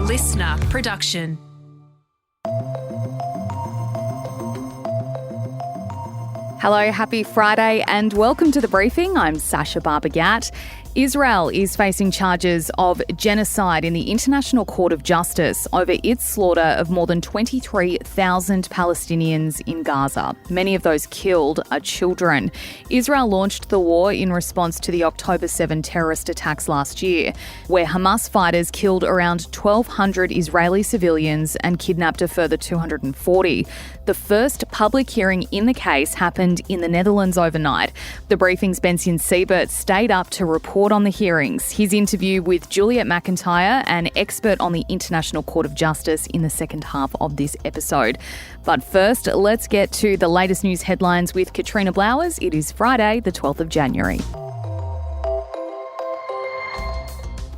listener production. Hello, happy Friday and welcome to The Briefing. I'm Sasha Barbagat. Israel is facing charges of genocide in the International Court of Justice over its slaughter of more than 23,000 Palestinians in Gaza. Many of those killed are children. Israel launched the war in response to the October 7 terrorist attacks last year, where Hamas fighters killed around 1,200 Israeli civilians and kidnapped a further 240. The first public hearing in the case happened in the Netherlands overnight. The Briefing's Bension Siebert stayed up to report on the hearings. His interview with Juliette McIntyre, an expert on the International Court of Justice, in the second half of this episode. But first, let's get to the latest news headlines with Katrina Blowers. It is Friday, the 12th of January.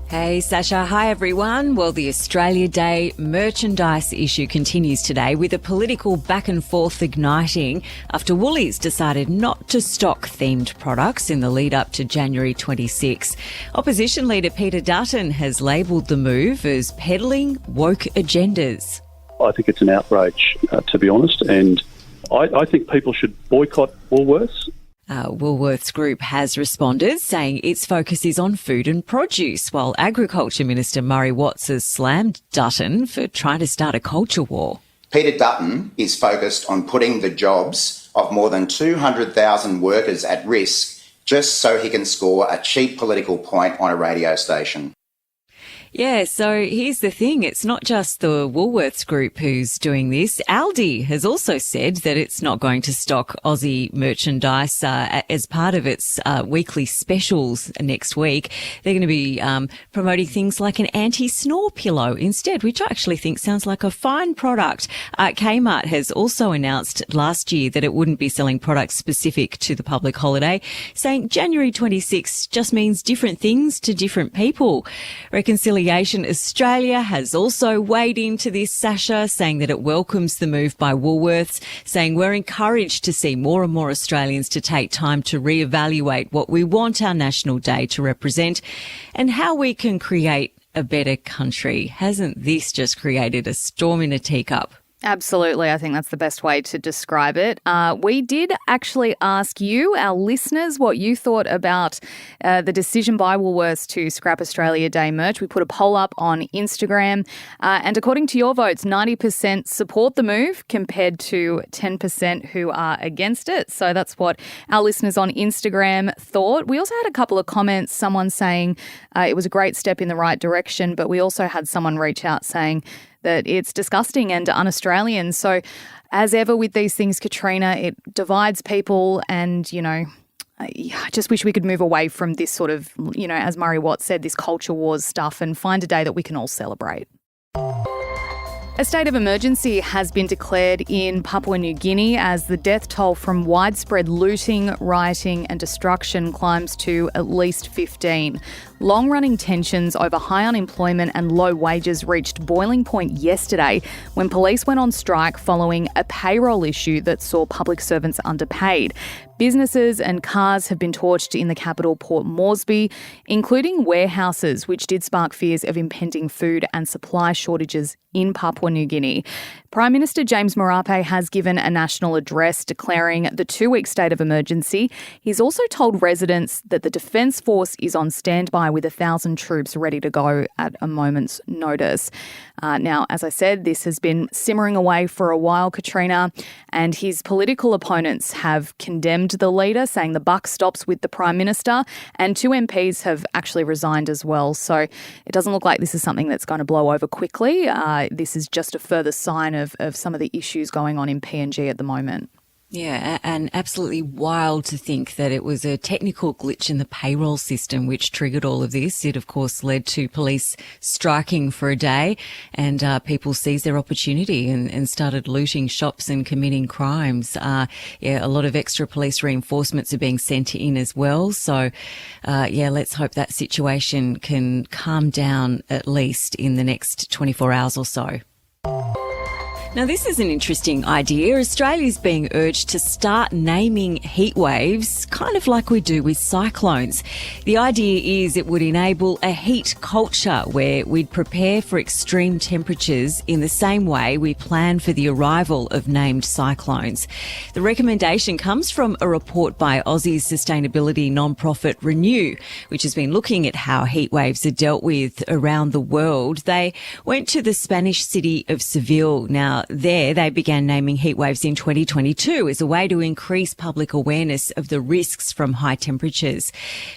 Hey, Sasha. Hi, everyone. Well, the Australia Day merchandise issue continues today with a political back and forth igniting after Woolies decided not to stock themed products in the lead up to January 26. Opposition leader Peter Dutton has labelled the move as peddling woke agendas. I think it's an outrage, to be honest, and I think people should boycott Woolworths. Woolworths Group has responded, saying its focus is on food and produce, while Agriculture Minister Murray Watts has slammed Dutton for trying to start a culture war. Peter Dutton is focused on putting the jobs of more than 200,000 workers at risk just so he can score a cheap political point on a radio station. Yeah, so here's the thing. It's not just the Woolworths Group who's doing this. Aldi has also said that it's not going to stock Aussie merchandise as part of its weekly specials next week. They're going to be promoting things like an anti-snore pillow instead, which I actually think sounds like a fine product. Kmart has also announced last year that it wouldn't be selling products specific to the public holiday, saying January 26 just means different things to different people. Reconciliation Australia has also weighed into this, Sasha, saying that it welcomes the move by Woolworths, saying we're encouraged to see more and more Australians to take time to reevaluate what we want our National Day to represent and how we can create a better country. Hasn't this just created a storm in a teacup? Absolutely. I think that's the best way to describe it. We did actually ask you, our listeners, what you thought about the decision by Woolworths to scrap Australia Day merch. We put a poll up on Instagram, and according to your votes, 90% support the move compared to 10% who are against it. So that's what our listeners on Instagram thought. We also had a couple of comments, someone saying it was a great step in the right direction, but we also had someone reach out saying that it's disgusting and un-Australian. So as ever with these things, Katrina, it divides people and, I just wish we could move away from this sort of, as Murray Watts said, this culture wars stuff and find a day that we can all celebrate. A state of emergency has been declared in Papua New Guinea as the death toll from widespread looting, rioting and destruction climbs to at least 15. Long-running tensions over high unemployment and low wages reached boiling point yesterday when police went on strike following a payroll issue that saw public servants underpaid. Businesses and cars have been torched in the capital Port Moresby, including warehouses, which did spark fears of impending food and supply shortages in Papua New Guinea. Prime Minister James Marape has given a national address declaring the 2-week state of emergency. He's also told residents that the Defence Force is on standby with 1,000 troops ready to go at a moment's notice. Now, as I said, this has been simmering away for a while, Katrina, and his political opponents have condemned the leader, saying the buck stops with the Prime Minister, and 2 MPs have actually resigned as well. So it doesn't look like this is something that's going to blow over quickly. This is just a further sign of some of the issues going on in PNG at the moment. Yeah, and absolutely wild to think that it was a technical glitch in the payroll system which triggered all of this. It, of course, led to police striking for a day and people seized their opportunity and started looting shops and committing crimes. A lot of extra police reinforcements are being sent in as well. So, let's hope that situation can calm down at least in the next 24 hours or so. Now, this is an interesting idea. Australia's being urged to start naming heat waves, kind of like we do with cyclones. The idea is it would enable a heat culture where we'd prepare for extreme temperatures in the same way we plan for the arrival of named cyclones. The recommendation comes from a report by Aussie's sustainability non-profit Renew, which has been looking at how heat waves are dealt with around the world. They went to the Spanish city of Seville. Now, there they began naming heat waves in 2022 as a way to increase public awareness of the risks from high temperatures.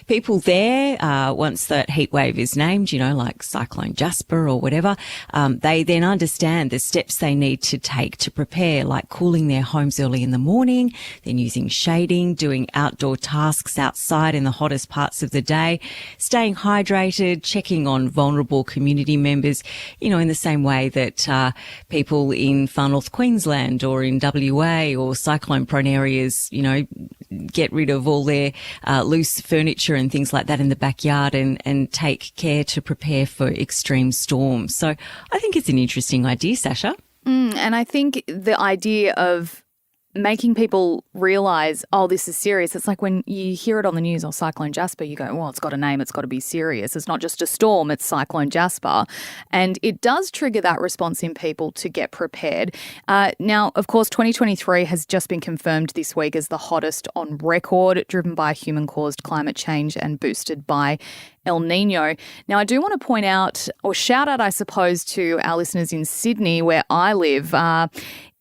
People there, once that heat wave is named, like Cyclone Jasper or whatever, they then understand the steps they need to take to prepare, like cooling their homes early in the morning, then using shading, doing outdoor tasks outside in the hottest parts of the day, staying hydrated, checking on vulnerable community members, in the same way that people in far north Queensland or in WA or cyclone-prone areas, get rid of all their loose furniture and things like that in the backyard and take care to prepare for extreme storms. So I think it's an interesting idea, Sasha. And I think the idea of making people realise, this is serious. It's like when you hear it on the news, Cyclone Jasper, you go, well, it's got a name, it's got to be serious. It's not just a storm, it's Cyclone Jasper. And it does trigger that response in people to get prepared. Now, of course, 2023 has just been confirmed this week as the hottest on record, driven by human-caused climate change and boosted by El Nino. Now, I do want to point out, or shout out, I suppose, to our listeners in Sydney, where I live.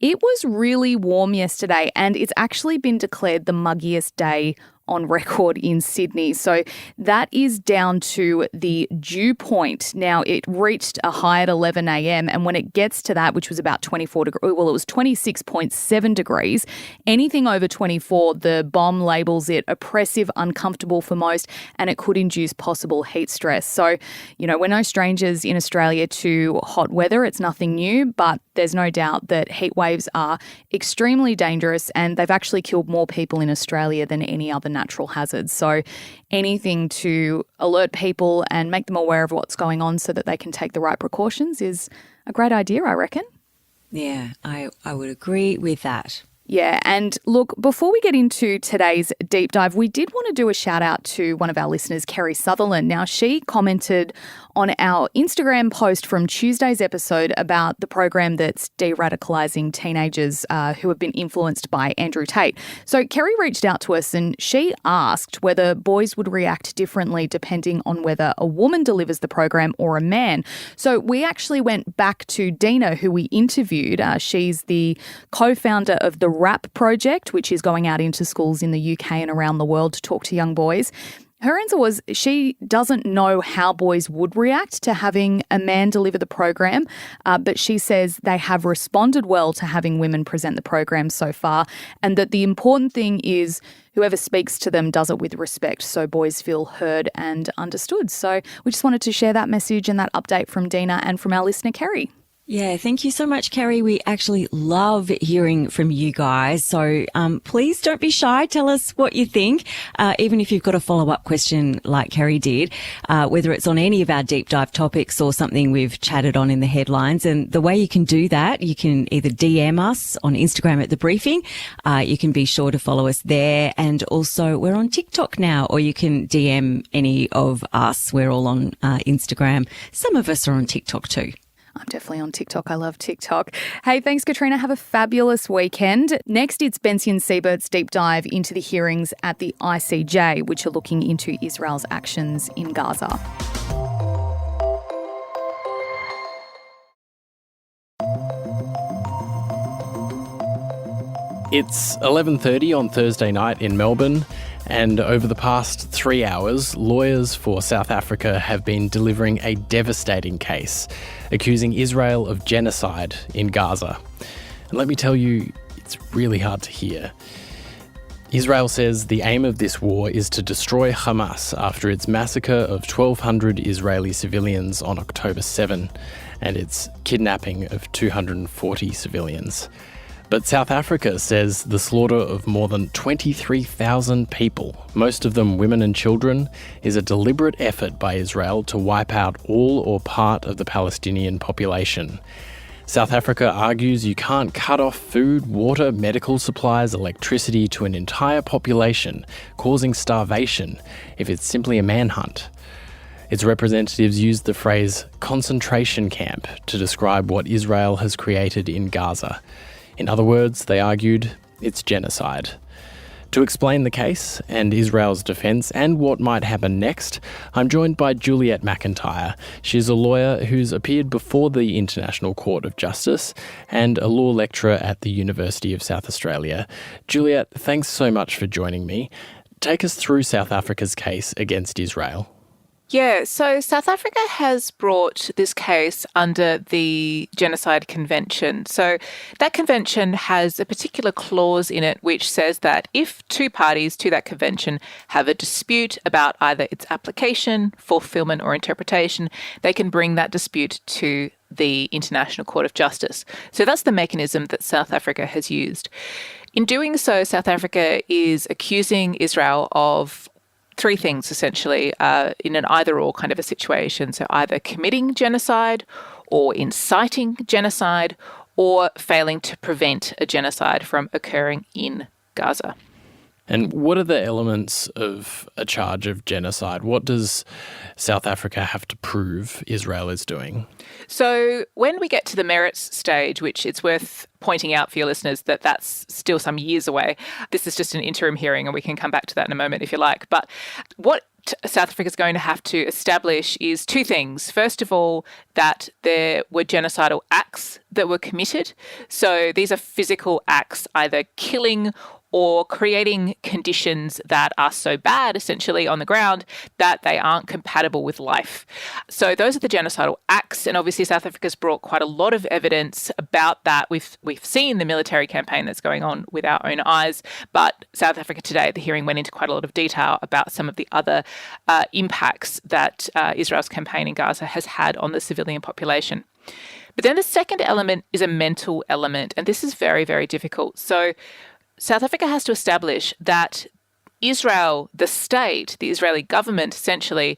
It was really warm yesterday, and it's actually been declared the muggiest day on record in Sydney. So that is down to the dew point. Now, it reached a high at 11 a.m. and when it gets to that, which was about 24 degrees, well, it was 26.7 degrees. Anything over 24, the BOM labels it oppressive, uncomfortable for most, and it could induce possible heat stress. So, we're no strangers in Australia to hot weather. It's nothing new, but there's no doubt that heat waves are extremely dangerous and they've actually killed more people in Australia than any other natural hazards. So anything to alert people and make them aware of what's going on so that they can take the right precautions is a great idea, I reckon. Yeah, I would agree with that. Yeah, and look, before we get into today's deep dive, we did want to do a shout out to one of our listeners, Kerry Sutherland. Now, she commented on our Instagram post from Tuesday's episode about the program that's de-radicalising teenagers who have been influenced by Andrew Tate. So Kerry reached out to us and she asked whether boys would react differently depending on whether a woman delivers the program or a man. So we actually went back to Dina, who we interviewed. She's the co-founder of the RAP project, which is going out into schools in the UK and around the world to talk to young boys. Her answer was she doesn't know how boys would react to having a man deliver the program, but she says they have responded well to having women present the program so far, and that the important thing is whoever speaks to them does it with respect so boys feel heard and understood. So we just wanted to share that message and that update from Dina and from our listener, Kerry. Yeah, thank you so much, Kerry. We actually love hearing from you guys. So please don't be shy. Tell us what you think, even if you've got a follow-up question like Kerry did, whether it's on any of our deep dive topics or something we've chatted on in the headlines. And the way you can do that, you can either DM us on Instagram at The Briefing. You can be sure to follow us there. And also we're on TikTok now, or you can DM any of us. We're all on Instagram. Some of us are on TikTok too. I'm definitely on TikTok. I love TikTok. Hey, thanks, Katrina. Have a fabulous weekend. Next, it's Bension Siebert's deep dive into the hearings at the ICJ, which are looking into Israel's actions in Gaza. It's 11:30 on Thursday night in Melbourne, and over the past 3 hours, lawyers for South Africa have been delivering a devastating case, accusing Israel of genocide in Gaza. And let me tell you, it's really hard to hear. Israel says the aim of this war is to destroy Hamas after its massacre of 1,200 Israeli civilians on October 7 and its kidnapping of 240 civilians. But South Africa says the slaughter of more than 23,000 people, most of them women and children, is a deliberate effort by Israel to wipe out all or part of the Palestinian population. South Africa argues you can't cut off food, water, medical supplies, electricity to an entire population, causing starvation, if it's simply a manhunt. Its representatives used the phrase concentration camp to describe what Israel has created in Gaza. In other words, they argued it's genocide. To explain the case and Israel's defence and what might happen next, I'm joined by Juliette McIntyre. She's a lawyer who's appeared before the International Court of Justice and a law lecturer at the University of South Australia. Juliette, thanks so much for joining me. Take us through South Africa's case against Israel. Yeah, so South Africa has brought this case under the Genocide Convention. So that convention has a particular clause in it which says that if two parties to that convention have a dispute about either its application, fulfillment or interpretation, they can bring that dispute to the International Court of Justice. So that's the mechanism that South Africa has used. In doing so, South Africa is accusing Israel of three things, essentially, in an either-or kind of a situation. So either committing genocide or inciting genocide or failing to prevent a genocide from occurring in Gaza. And what are the elements of a charge of genocide? What does South Africa have to prove Israel is doing? So when we get to the merits stage, which it's worth pointing out for your listeners that that's still some years away, this is just an interim hearing and we can come back to that in a moment if you like. But what South Africa is going to have to establish is two things. First of all, that there were genocidal acts that were committed. So these are physical acts, either killing or creating conditions that are so bad, essentially, on the ground that they aren't compatible with life. So those are the genocidal acts, and obviously South Africa's brought quite a lot of evidence about that. We've seen the military campaign that's going on with our own eyes, but South Africa today at the hearing went into quite a lot of detail about some of the other impacts that Israel's campaign in Gaza has had on the civilian population. But then the second element is a mental element, and this is very, very difficult. So South Africa has to establish that Israel, the state, the Israeli government, essentially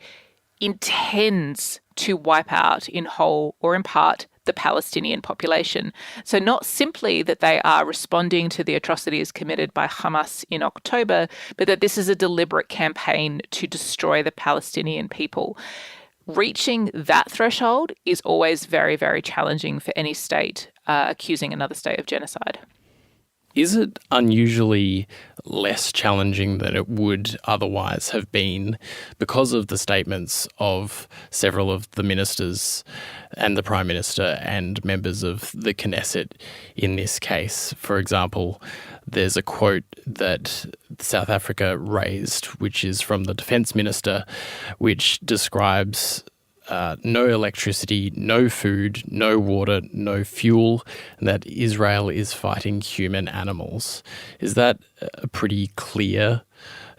intends to wipe out in whole or in part the Palestinian population. So not simply that they are responding to the atrocities committed by Hamas in October, but that this is a deliberate campaign to destroy the Palestinian people. Reaching that threshold is always very, very challenging for any state accusing another state of genocide. Is it unusually less challenging than it would otherwise have been because of the statements of several of the ministers and the Prime Minister and members of the Knesset in this case? For example, there's a quote that South Africa raised, which is from the Defence Minister, which describes no electricity, no food, no water, no fuel, and that Israel is fighting human animals. Is that a pretty clear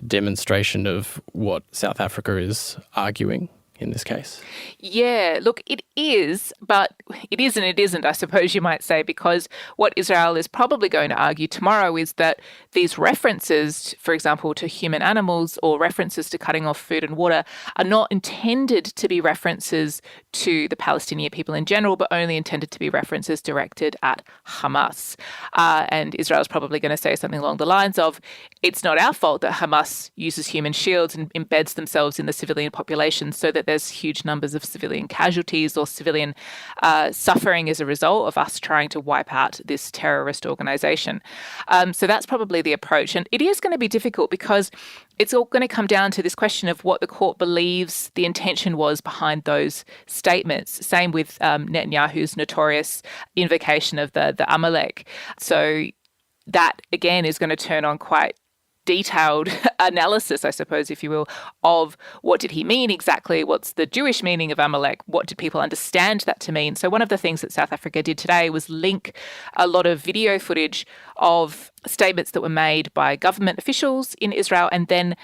demonstration of what South Africa is arguing in this case? Yeah, look, it is, but it is and it isn't, I suppose you might say, because what Israel is probably going to argue tomorrow is that these references, for example, to human animals or references to cutting off food and water are not intended to be references to the Palestinian people in general, but only intended to be references directed at Hamas. And Israel is probably going to say something along the lines of, it's not our fault that Hamas uses human shields and embeds themselves in the civilian population so that there's huge numbers of civilian casualties or civilian suffering as a result of us trying to wipe out this terrorist organisation. So that's probably the approach. And it is going to be difficult because it's all going to come down to this question of what the court believes the intention was behind those statements. Same with Netanyahu's notorious invocation of the Amalek. So that, again, is going to turn on quite detailed analysis, I suppose, if you will, of what did he mean exactly? What's the Jewish meaning of Amalek? What did people understand that to mean? So one of the things that South Africa did today was link a lot of video footage of statements that were made by government officials in Israel and then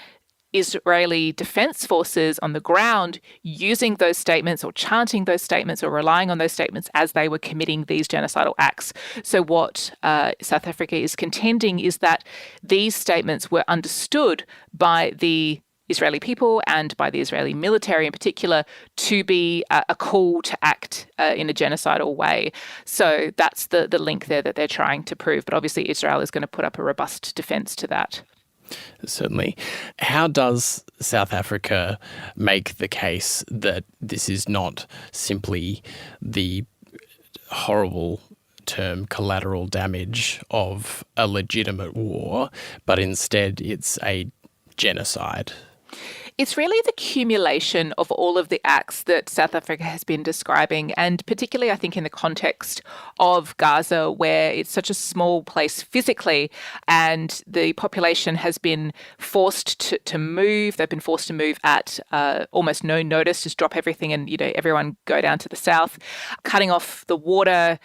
Israeli defense forces on the ground using those statements or chanting those statements or relying on those statements as they were committing these genocidal acts. So what South Africa is contending is that these statements were understood by the Israeli people and by the Israeli military in particular to be a call to act in a genocidal way. So that's the link there that they're trying to prove. But obviously Israel is going to put up a robust defence to that. Certainly. How does South Africa make the case that this is not simply the horrible term collateral damage of a legitimate war, but instead it's a genocide? It's really the accumulation of all of the acts that South Africa has been describing, and particularly I think in the context of Gaza, where it's such a small place physically and the population has been forced to move. They've been forced to move at almost no notice, just drop everything and, everyone go down to the south, cutting off the water,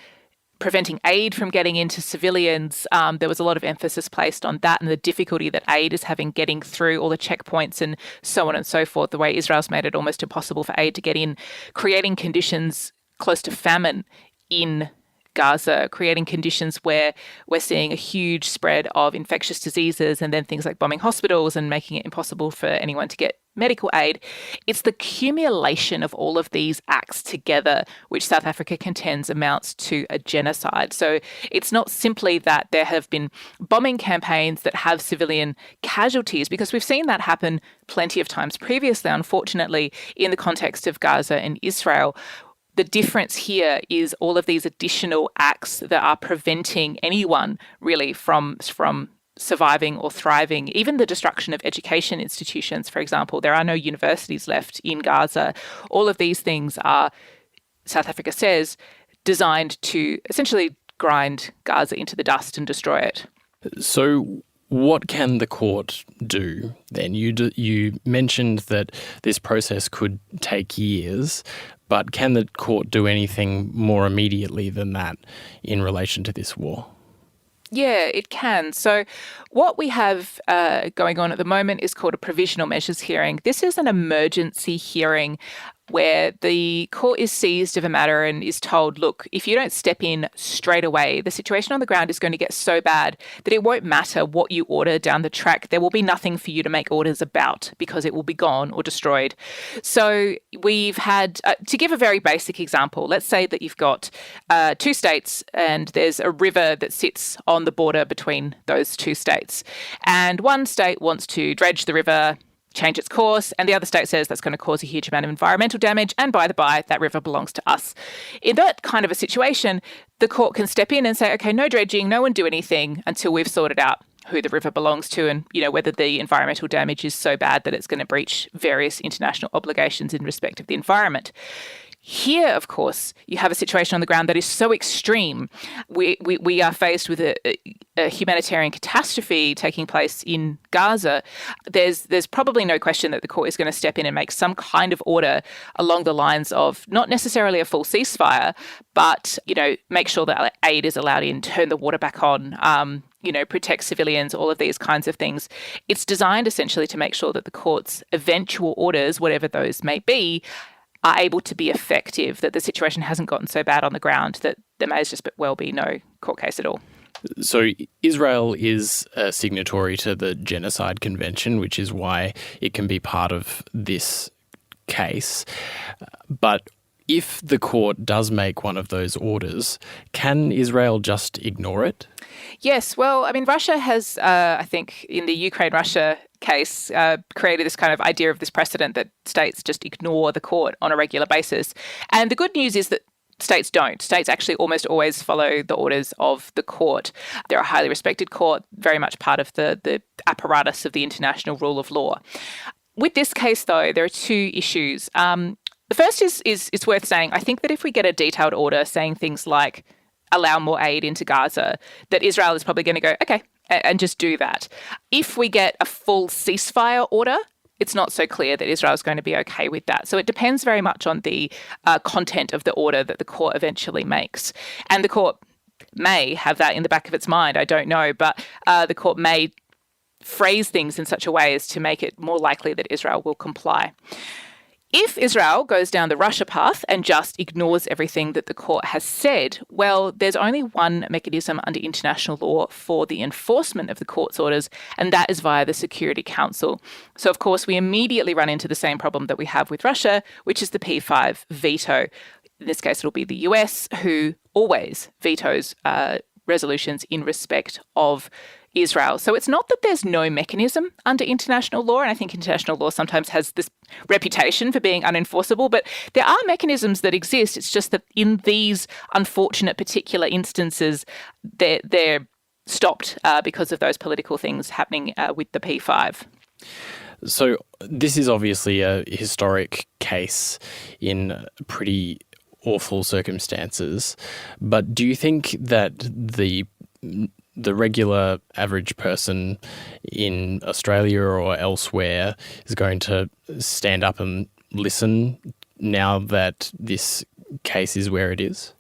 preventing aid from getting into civilians. There was a lot of emphasis placed on that and the difficulty that aid is having getting through all the checkpoints and so on and so forth, the way Israel's made it almost impossible for aid to get in, creating conditions close to famine in Gaza, creating conditions where we're seeing a huge spread of infectious diseases and then things like bombing hospitals and making it impossible for anyone to get medical aid. It's the accumulation of all of these acts together, which South Africa contends amounts to a genocide. So it's not simply that there have been bombing campaigns that have civilian casualties, because we've seen that happen plenty of times previously, unfortunately, in the context of Gaza and Israel. The difference here is all of these additional acts that are preventing anyone really from surviving or thriving. Even the destruction of education institutions, for example. There are no universities left in Gaza. All of these things are, South Africa says, designed to essentially grind Gaza into the dust and destroy it. So what can the court do then? You mentioned that this process could take years, but can the court do anything more immediately than that in relation to this war? Yeah, it can. So what we have going on at the moment is called a provisional measures hearing. This is an emergency hearing where the court is seized of a matter and is told, look, if you don't step in straight away, the situation on the ground is going to get so bad that it won't matter what you order down the track. There will be nothing for you to make orders about because it will be gone or destroyed. So we've had, to give a very basic example, let's say that you've got two states and there's a river that sits on the border between those two states. And one state wants to dredge the river, change its course, and the other state says that's going to cause a huge amount of environmental damage, and by the by, that river belongs to us. In that kind of a situation, the court can step in and say, okay, no dredging, no one do anything until we've sorted out who the river belongs to and, whether the environmental damage is so bad that it's going to breach various international obligations in respect of the environment. Here, of course, you have a situation on the ground that is so extreme. We are faced with a humanitarian catastrophe taking place in Gaza. There's probably no question that the court is going to step in and make some kind of order along the lines of not necessarily a full ceasefire, but, make sure that aid is allowed in, turn the water back on, protect civilians, all of these kinds of things. It's designed essentially to make sure that the court's eventual orders, whatever those may be, are able to be effective, that the situation hasn't gotten so bad on the ground that there may just well be no court case at all. So Israel is a signatory to the Genocide Convention, which is why it can be part of this case. But if the court does make one of those orders, can Israel just ignore it? Yes. Well, Russia has, I think, in the Ukraine-Russia case, created this kind of idea of this precedent that states just ignore the court on a regular basis. And the good news is that states don't. States actually almost always follow the orders of the court. They're a highly respected court, very much part of the apparatus of the international rule of law. With this case, though, there are two issues. The first is it's worth saying, I think that if we get a detailed order saying things like allow more aid into Gaza, that Israel is probably going to go, okay, and just do that. If we get a full ceasefire order, it's not so clear that Israel is going to be okay with that. So it depends very much on the content of the order that the court eventually makes. And the court may have that in the back of its mind, I don't know, but the court may phrase things in such a way as to make it more likely that Israel will comply. If Israel goes down the Russia path and just ignores everything that the court has said, well, there's only one mechanism under international law for the enforcement of the court's orders, and that is via the Security Council. So, of course, we immediately run into the same problem that we have with Russia, which is the P5 veto. In this case, it'll be the US who always vetoes resolutions in respect of Israel. So it's not that there's no mechanism under international law, and I think international law sometimes has this reputation for being unenforceable, but there are mechanisms that exist. It's just that in these unfortunate particular instances, they're stopped because of those political things happening with the P5. So this is obviously a historic case in pretty awful circumstances, but do you think that the regular average person in Australia or elsewhere is going to stand up and listen now that this case is where it is?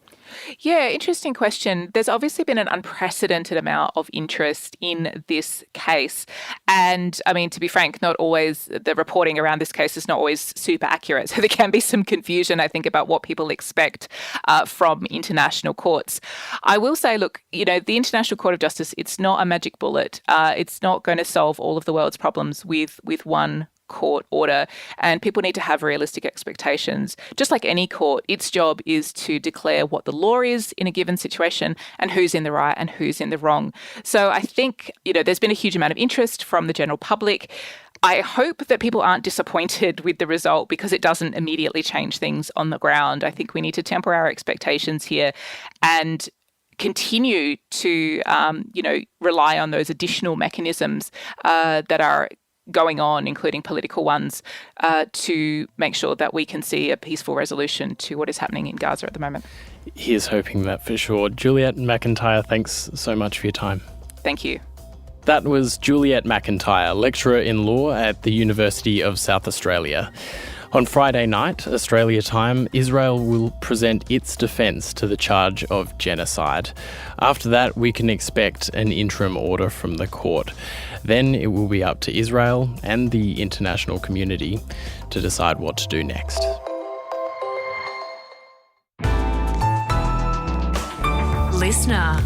Yeah, interesting question. There's obviously been an unprecedented amount of interest in this case. And I mean, to be frank, not always the reporting around this case is not always super accurate. So there can be some confusion, I think, about what people expect from international courts. I will say, look, the International Court of Justice, it's not a magic bullet. It's not going to solve all of the world's problems with one court order, and people need to have realistic expectations. Just like any court, its job is to declare what the law is in a given situation and who's in the right and who's in the wrong. So I think, there's been a huge amount of interest from the general public. I hope that people aren't disappointed with the result because it doesn't immediately change things on the ground. I think we need to temper our expectations here and continue to, rely on those additional mechanisms that are going on, including political ones, to make sure that we can see a peaceful resolution to what is happening in Gaza at the moment. Here's hoping that for sure. Juliette McIntyre, thanks so much for your time. Thank you. That was Juliette McIntyre, lecturer in law at the University of South Australia. On Friday night, Australia time, Israel will present its defence to the charge of genocide. After that, we can expect an interim order from the court. Then it will be up to Israel and the international community to decide what to do next. Listener.